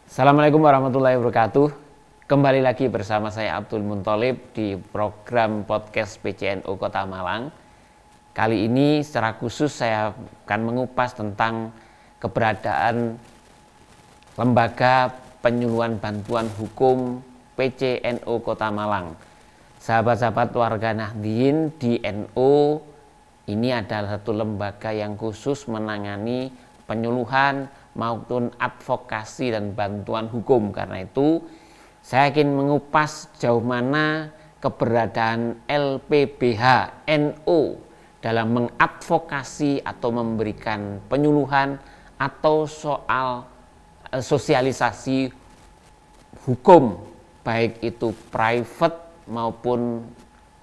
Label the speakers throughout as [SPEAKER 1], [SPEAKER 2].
[SPEAKER 1] Assalamualaikum warahmatullahi wabarakatuh. Kembali lagi bersama saya Abdul Muntholib di program podcast PCNU Kota Malang. Kali ini secara khusus saya akan mengupas tentang keberadaan Lembaga Penyuluhan Bantuan Hukum PCNU Kota Malang. Sahabat-sahabat warga Nahdien di NU, ini adalah satu lembaga yang khusus menangani penyuluhan maupun advokasi dan bantuan hukum. Karena itu saya ingin mengupas sejauh mana keberadaan LPBH NU dalam mengadvokasi atau memberikan penyuluhan atau soal sosialisasi hukum, baik itu private maupun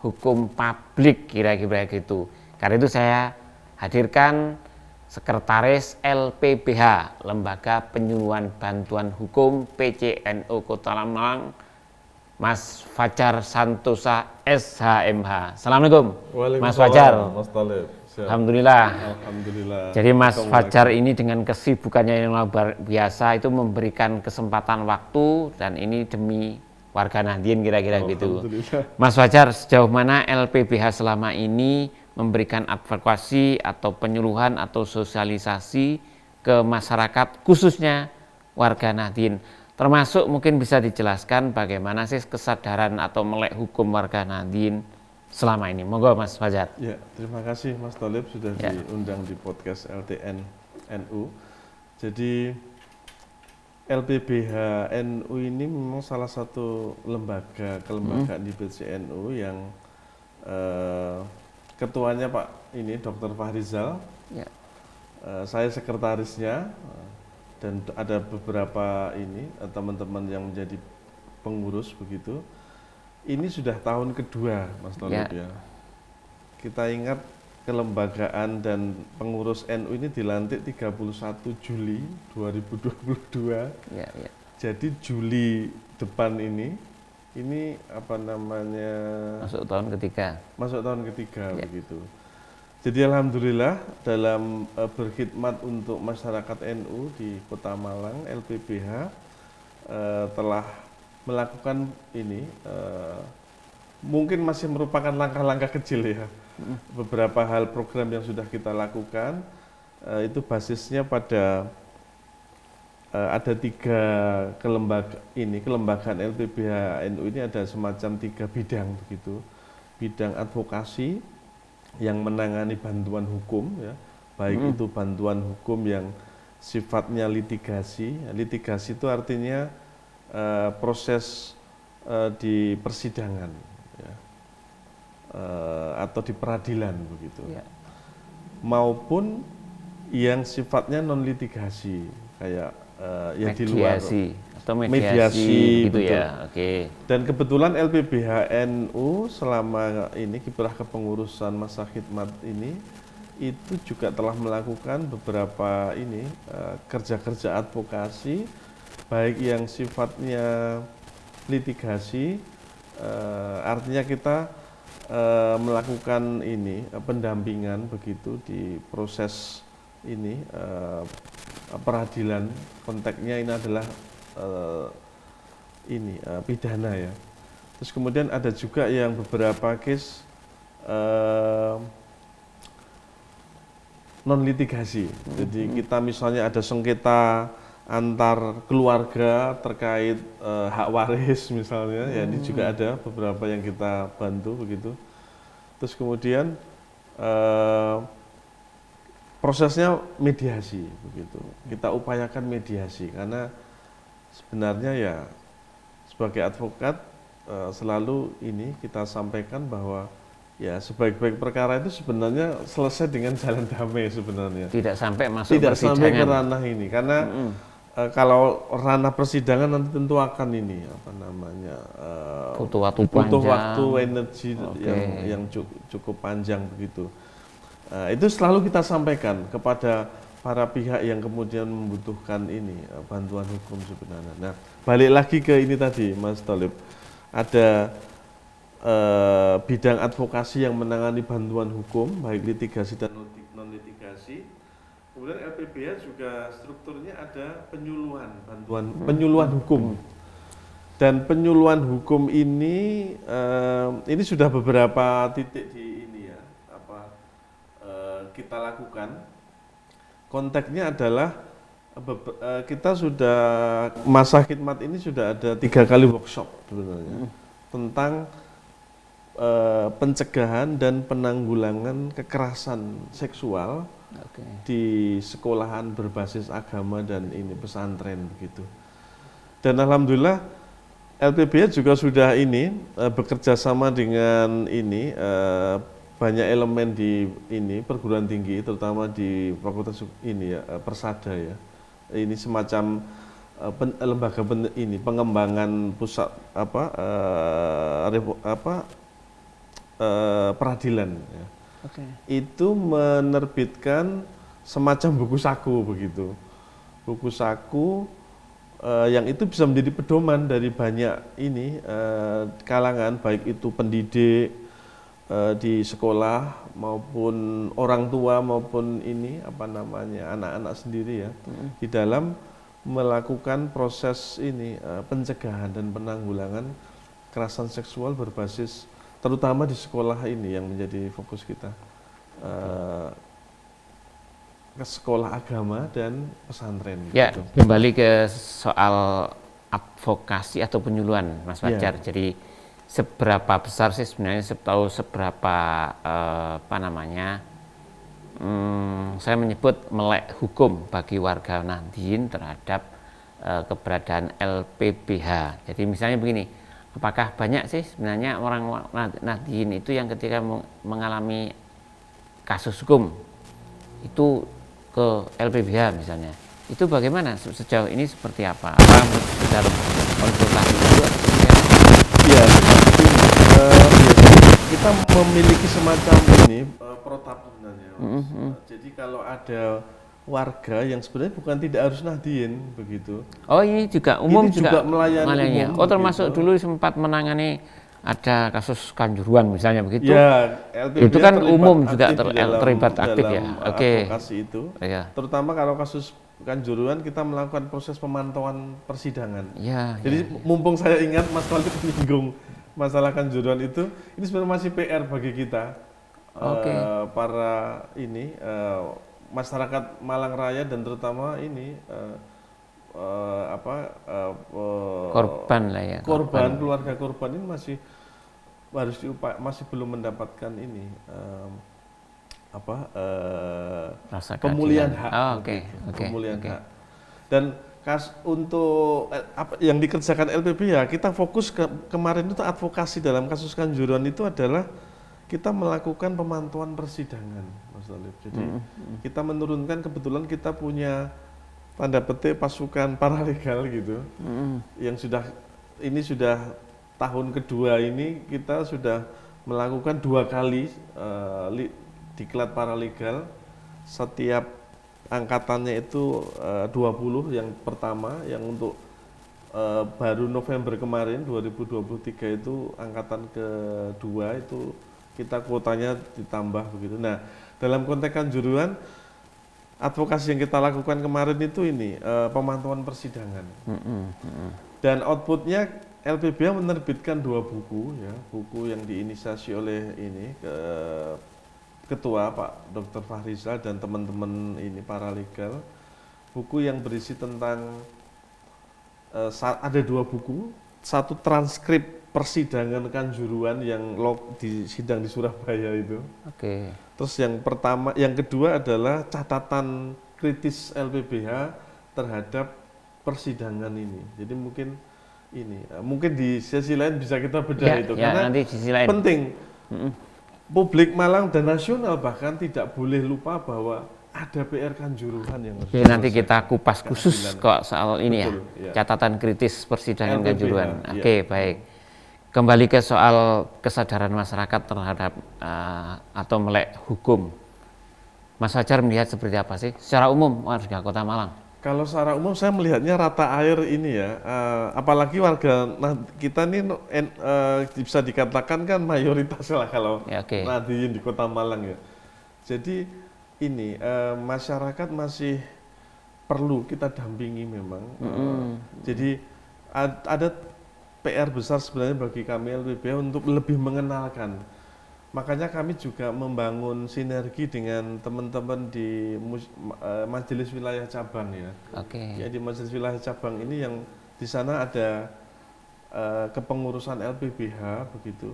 [SPEAKER 1] hukum publik, kira-kira gitu. Karena itu saya hadirkan Sekretaris LPBH, Lembaga Penyuluhan Bantuan Hukum PCNU Kota Malang, Mas Fajar Santosa SHMH. Assalamualaikum, Mas Fajar.
[SPEAKER 2] Mas Talib.
[SPEAKER 1] Alhamdulillah.
[SPEAKER 2] Alhamdulillah.
[SPEAKER 1] Jadi Mas Fajar ini dengan kesibukannya yang luar biasa itu memberikan kesempatan waktu, dan ini demi warga Nahdien, kira-kira gitu. Mas Fajar, sejauh mana LPBH selama ini memberikan advokasi atau penyuluhan atau sosialisasi ke masyarakat, khususnya warga Nahdien? Termasuk mungkin bisa dijelaskan bagaimana sih kesadaran atau melek hukum warga Nahdien selama ini. Monggo Mas Fajar.
[SPEAKER 2] Ya, terima kasih Mas Talib sudah diundang di podcast LTN NU. Jadi LPBH NU ini memang salah satu kelembagaan di PCNU yang ketuanya Pak ini Dr. Fahrizal, saya sekretarisnya, dan ada beberapa ini teman-teman yang menjadi pengurus begitu. Ini sudah tahun kedua Mas Talib ya. Kita ingat kelembagaan dan pengurus NU ini dilantik 31 Juli 2022. Jadi Juli depan ini apa namanya,
[SPEAKER 1] masuk tahun ketiga
[SPEAKER 2] begitu. Jadi alhamdulillah dalam berkhidmat untuk masyarakat NU di Kota Malang, LPBH telah melakukan ini, mungkin masih merupakan langkah-langkah kecil ya. Beberapa hal program yang sudah kita lakukan itu basisnya pada ada 3 kelembagaan LPBH NU ini ada semacam 3 bidang begitu. Bidang advokasi yang menangani bantuan hukum ya, baik itu bantuan hukum yang sifatnya litigasi. Litigasi itu artinya proses di persidangan ya, atau di peradilan begitu. Maupun yang sifatnya non litigasi kayak
[SPEAKER 1] mediasi,
[SPEAKER 2] di luar
[SPEAKER 1] atau mediasi gitu
[SPEAKER 2] betul.
[SPEAKER 1] ya.
[SPEAKER 2] Dan kebetulan LPBH NU selama ini kiprah kepengurusan masa khidmat ini itu juga telah melakukan beberapa ini kerja-kerja advokasi, baik yang sifatnya litigasi, artinya kita melakukan ini pendampingan begitu di proses ini peradilan. Konteksnya ini adalah pidana ya. Terus kemudian ada juga yang beberapa case non litigasi. Jadi kita misalnya ada sengketa antar keluarga terkait hak waris misalnya, ya ini juga ada beberapa yang kita bantu begitu. Terus kemudian prosesnya mediasi begitu. Kita upayakan mediasi karena sebenarnya ya sebagai advokat selalu ini kita sampaikan bahwa ya sebaik-baik perkara itu sebenarnya selesai dengan jalan damai sebenarnya.
[SPEAKER 1] Tidak sampai masuk
[SPEAKER 2] Tidak
[SPEAKER 1] persidangan.
[SPEAKER 2] sampai ke ranah ini karena kalau ranah persidangan nanti tentu akan ini apa namanya
[SPEAKER 1] butuh waktu
[SPEAKER 2] energi yang cukup panjang begitu. Itu selalu kita sampaikan kepada para pihak yang kemudian membutuhkan ini bantuan hukum sebenarnya. Nah, balik lagi ke ini tadi Mas Talib, ada bidang advokasi yang menangani bantuan hukum baik litigasi dan non litigasi. Kemudian LPBH juga strukturnya ada penyuluhan, penyuluhan hukum. Dan penyuluhan hukum ini sudah beberapa titik di ini ya, kita lakukan. Konteksnya adalah kita sudah masa khidmat ini sudah ada 3 kali workshop sebenarnya tentang pencegahan dan penanggulangan kekerasan seksual di sekolahan berbasis agama dan ini pesantren begitu. Dan alhamdulillah LPBH juga sudah bekerja sama dengan banyak elemen di perguruan tinggi, terutama di fakultas Persada ya. Ini semacam lembaga pengembangan pusat peradilan ya. Itu menerbitkan semacam buku saku begitu. Buku saku yang itu bisa menjadi pedoman dari banyak kalangan, baik itu pendidik di sekolah maupun orang tua maupun anak-anak sendiri ya, di dalam melakukan proses pencegahan dan penanggulangan kekerasan seksual berbasis terutama di sekolah ini yang menjadi fokus kita, ke sekolah agama dan pesantren.
[SPEAKER 1] Ya, gitu. Kembali ke soal advokasi atau penyuluhan, Mas Fajar. Ya. Jadi seberapa besar sih sebenarnya, seberapa saya menyebut melek hukum bagi warga Nahdien terhadap keberadaan LPBH. Jadi misalnya begini, apakah banyak sih sebenarnya orang Nahdien itu yang ketika mengalami kasus hukum itu ke LPBH misalnya, itu bagaimana sejauh ini, seperti apa? Apa sudah konsultasi itu?
[SPEAKER 2] Ya, kita memiliki semacam protap sebenarnya. Jadi kalau ada warga yang sebenarnya bukan tidak harus Nahdien begitu.
[SPEAKER 1] Oh, ini juga umum, ini juga
[SPEAKER 2] melayani umum.
[SPEAKER 1] Oh, termasuk begitu. Dulu sempat menangani ada kasus Kanjuruhan misalnya begitu.
[SPEAKER 2] Ya,
[SPEAKER 1] itu kan umum juga terlibat aktif ya.
[SPEAKER 2] Oke. Advokasi itu. Ya. Terutama kalau kasus Kanjuruhan kita melakukan proses pemantauan persidangan.
[SPEAKER 1] Ya.
[SPEAKER 2] Jadi mumpung saya ingat Mas Walid menyinggung masalah Kanjuruhan itu, ini sebenarnya masih PR bagi kita. Para masyarakat Malang Raya dan terutama
[SPEAKER 1] korban lah ya.
[SPEAKER 2] Keluarga korban ini masih belum mendapatkan pemulihan hak. Pemulihan hak. Dan untuk yang dikerjakan LPBH, kita fokus kemarin itu advokasi dalam kasus Kanjuruhan itu adalah kita melakukan pemantauan persidangan, Mas Alif. Jadi kita menurunkan, kebetulan kita punya tanda petik pasukan paralegal gitu, yang sudah tahun kedua ini kita sudah melakukan 2 kali diklat paralegal. Setiap angkatannya itu 20, yang pertama yang untuk baru November kemarin 2023 itu angkatan kedua itu kita kuotanya ditambah begitu. Nah, dalam konteks Kanjuruhan, advokasi yang kita lakukan kemarin itu pemantauan persidangan. Dan outputnya LPBH menerbitkan 2 buku ya, buku yang diinisiasi oleh Ketua Pak Dr. Fahrizal dan teman-teman paralegal. Buku yang berisi tentang ada 2 buku, satu transkrip persidangan Kanjuruhan yang di sidang di Surabaya itu. Terus yang kedua adalah catatan kritis LPBH terhadap persidangan ini. Jadi mungkin di sesi lain bisa kita bedah itu, karena
[SPEAKER 1] nanti sisi lain
[SPEAKER 2] penting. Publik Malang dan nasional bahkan tidak boleh lupa bahwa ada PR Kanjuruhan yang harus
[SPEAKER 1] nanti kita kupas khusus kok soal ini. Betul, ya. Catatan kritis persidangan LPBH, Kanjuruhan. Baik. Kembali ke soal kesadaran masyarakat terhadap atau melek hukum. Mas Fajar melihat seperti apa sih secara umum warga Kota Malang?
[SPEAKER 2] Kalau secara umum saya melihatnya rata air apalagi warga kita ini bisa dikatakan kan mayoritas lah kalau Nahdien di Kota Malang ya. Jadi ini masyarakat masih perlu kita dampingi memang. Jadi ada PR besar sebenarnya bagi kami LPBH untuk lebih mengenalkan. Makanya kami juga membangun sinergi dengan teman-teman di Majelis Wilayah Cabang ya. Ya, di Majelis Wilayah Cabang ini yang di sana ada kepengurusan LPBH begitu.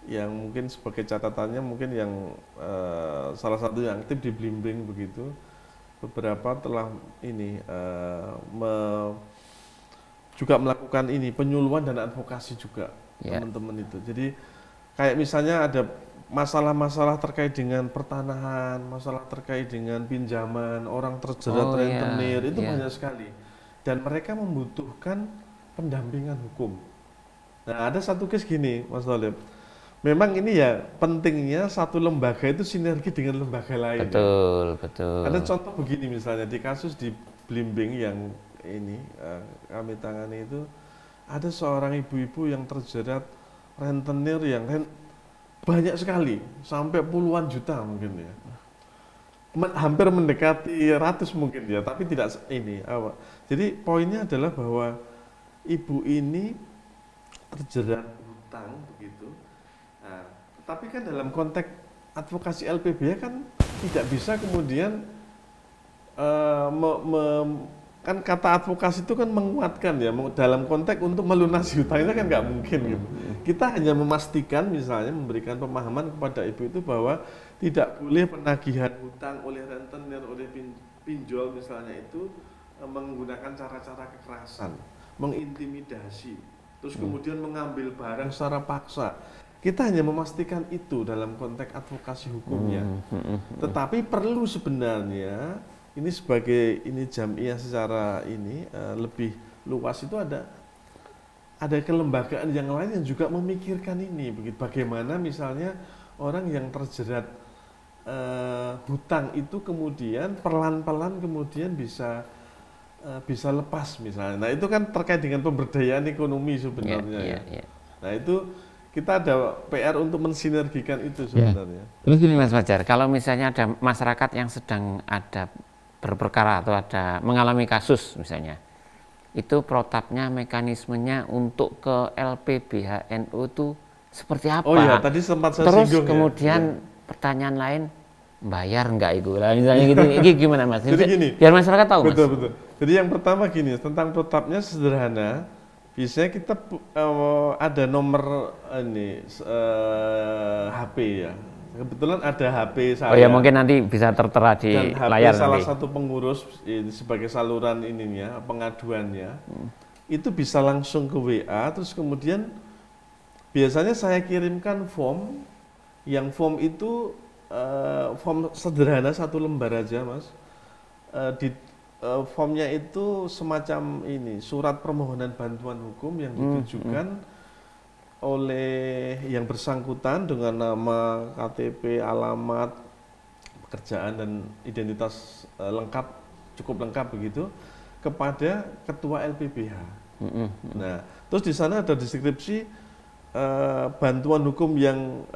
[SPEAKER 2] Yang mungkin sebagai catatannya mungkin yang salah satu yang aktif di Blimbing begitu. Beberapa telah ini juga melakukan ini penyuluhan dan advokasi juga teman-teman itu. Jadi kayak misalnya ada masalah-masalah terkait dengan pertanahan, masalah terkait dengan pinjaman, orang terjerat rentenir, itu banyak sekali. Dan mereka membutuhkan pendampingan hukum. Nah, ada satu case gini, Mas Thalib. Memang ini ya pentingnya satu lembaga itu sinergi dengan lembaga lain.
[SPEAKER 1] Betul.
[SPEAKER 2] Ada contoh begini misalnya di kasus di Blimbing yang ini kami tangani itu ada seorang ibu-ibu yang terjerat rentenir yang banyak sekali sampai puluhan juta mungkin ya, hampir mendekati ratus mungkin ya, tapi tidak ini apa. Jadi poinnya adalah bahwa ibu ini terjerat hutang begitu. Nah, tapi kan dalam konteks advokasi LPBH kan tidak bisa kemudian kan kata advokasi itu kan menguatkan ya dalam konteks untuk melunasi hutangnya kan nggak mungkin gitu. Kita hanya memastikan misalnya memberikan pemahaman kepada ibu itu bahwa tidak boleh penagihan hutang oleh rentenir, oleh pinjol misalnya itu menggunakan cara-cara kekerasan, mengintimidasi, terus kemudian mengambil barang secara paksa. Kita hanya memastikan itu dalam konteks advokasi hukumnya. Tetapi perlu sebenarnya ini sebagai ini jamiah secara ini lebih luas itu ada kelembagaan yang lain yang juga memikirkan ini begitu. Bagaimana misalnya orang yang terjerat hutang itu kemudian pelan-pelan kemudian bisa lepas misalnya. Nah, itu kan terkait dengan pemberdayaan ekonomi sebenarnya. Nah, itu kita ada PR untuk mensinergikan itu sebenarnya.
[SPEAKER 1] Terus gini Mas Fajar, kalau misalnya ada masyarakat yang sedang ada berperkara atau ada mengalami kasus misalnya, itu protapnya mekanismenya untuk ke LPBH NU itu seperti apa?
[SPEAKER 2] Oh iya, tadi sempat saya
[SPEAKER 1] terus
[SPEAKER 2] singgung.
[SPEAKER 1] Kemudian pertanyaan lain, bayar nggak itu? Nah, misalnya gitu, ini gimana Mas?
[SPEAKER 2] Jadi gini,
[SPEAKER 1] biar masyarakat tahu Mas.
[SPEAKER 2] Betul. Jadi yang pertama gini, tentang protapnya sederhana. Biasanya kita ada nomor ini HP ya. Kebetulan ada HP saya.
[SPEAKER 1] Oh ya, mungkin nanti bisa tertera di
[SPEAKER 2] dan HP
[SPEAKER 1] layar
[SPEAKER 2] salah
[SPEAKER 1] nanti.
[SPEAKER 2] Satu pengurus sebagai saluran ininya, pengaduannya. Itu bisa langsung ke WA, terus kemudian biasanya saya kirimkan form. Yang form itu form sederhana 1 lembar aja, Mas. Formnya itu semacam ini, surat permohonan bantuan hukum yang ditujukan oleh yang bersangkutan dengan nama, KTP, alamat, pekerjaan dan identitas lengkap, cukup lengkap begitu, kepada ketua LPBH. Nah, terus di sana ada deskripsi bantuan hukum yang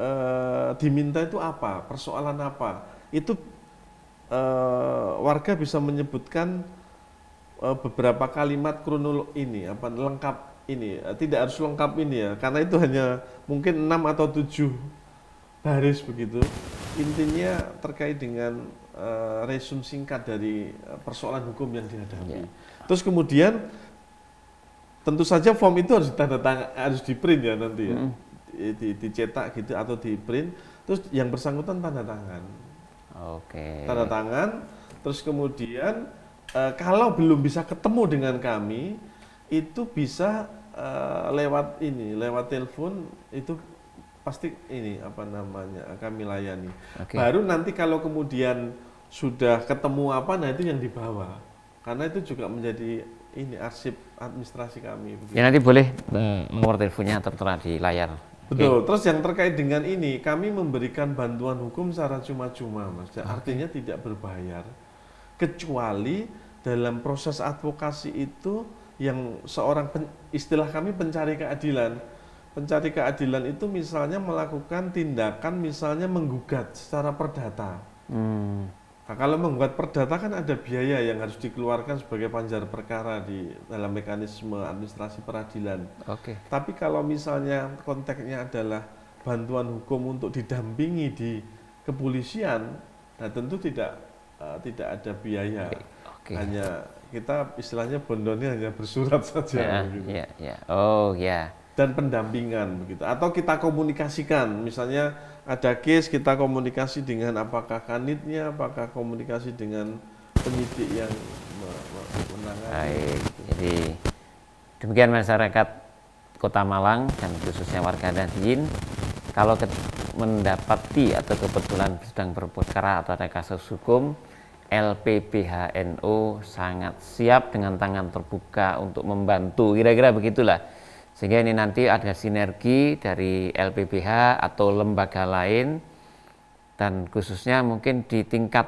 [SPEAKER 2] diminta itu apa, persoalan apa. Itu warga bisa menyebutkan beberapa kalimat kronolog ini, apa lengkap ini, tidak harus lengkap ini ya, karena itu hanya mungkin 6 atau 7 baris begitu. Intinya terkait dengan resume singkat dari persoalan hukum yang dihadapi. Terus kemudian tentu saja form itu harus harus di print ya nanti ya, dicetak gitu atau di print. Terus yang bersangkutan tanda tangan. Tanda tangan. Terus kemudian kalau belum bisa ketemu dengan kami, itu bisa lewat telepon, itu pasti ini apa namanya kami layani. Baru nanti kalau kemudian sudah ketemu apa, nah itu yang dibawa, karena itu juga menjadi ini arsip administrasi kami. Begitu.
[SPEAKER 1] Ya nanti boleh nomor teleponnya tertera di layar.
[SPEAKER 2] Betul. Terus yang terkait dengan ini, kami memberikan bantuan hukum secara cuma-cuma, Mas. Artinya tidak berbayar, kecuali dalam proses advokasi itu yang seorang istilah kami pencari keadilan. Pencari keadilan itu misalnya melakukan tindakan misalnya menggugat secara perdata. Nah, kalau membuat perdata kan ada biaya yang harus dikeluarkan sebagai panjar perkara di dalam mekanisme administrasi peradilan. Tapi kalau misalnya konteksnya adalah bantuan hukum untuk didampingi di kepolisian, nah tentu tidak ada biaya. Hanya kita istilahnya bondonnya hanya bersurat saja. Dan pendampingan begitu. Atau kita komunikasikan, misalnya ada case kita komunikasi dengan apakah kanitnya, apakah komunikasi dengan penyidik yang menangani.
[SPEAKER 1] Baik, jadi demikian masyarakat Kota Malang dan khususnya warga Nahdien, kalau mendapati atau kebetulan sedang berperkara atau ada kasus hukum, LPBHNO sangat siap dengan tangan terbuka untuk membantu, kira-kira begitulah. Sehingga ini nanti ada sinergi dari LPBH atau lembaga lain, dan khususnya mungkin di tingkat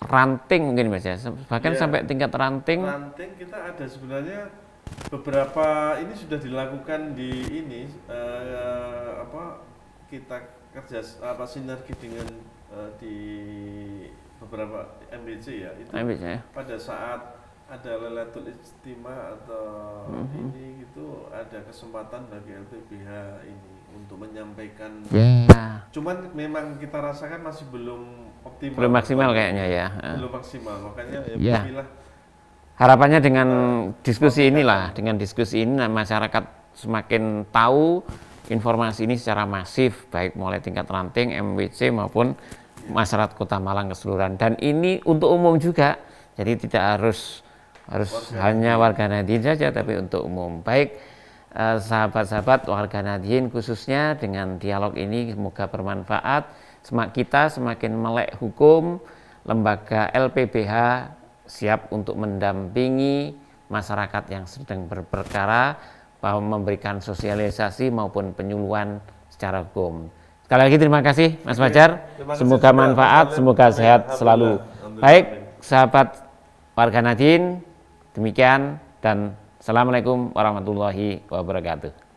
[SPEAKER 1] ranting mungkin Mas ya, bahkan sampai tingkat ranting.
[SPEAKER 2] Ranting kita ada sebenarnya beberapa ini sudah dilakukan di ini kita kerja sinergi dengan di beberapa MBC ya itu pada saat ada Lailatul Ijtima atau ini gitu ada kesempatan bagi LPBH ini untuk menyampaikan. Cuman memang kita rasakan masih belum optimal.
[SPEAKER 1] Belum maksimal kayaknya ya.
[SPEAKER 2] Belum maksimal, makanya ya.
[SPEAKER 1] Harapannya dengan diskusi inilah, dengan diskusi ini masyarakat semakin tahu informasi ini secara masif, baik mulai tingkat ranting, MWC maupun masyarakat Kota Malang keseluruhan. Dan ini untuk umum juga, jadi tidak harus hanya warga Nahdien saja, tapi untuk umum. Baik, sahabat-sahabat warga Nahdien khususnya dengan dialog ini semoga bermanfaat. Kita semakin melek hukum, lembaga LPBH siap untuk mendampingi masyarakat yang sedang berperkara, memberikan sosialisasi maupun penyuluhan secara hukum. Sekali lagi terima kasih Mas Fajar, semoga manfaat, semoga sehat selalu. Baik, sahabat warga Nahdien, demikian dan assalamualaikum warahmatullahi wabarakatuh.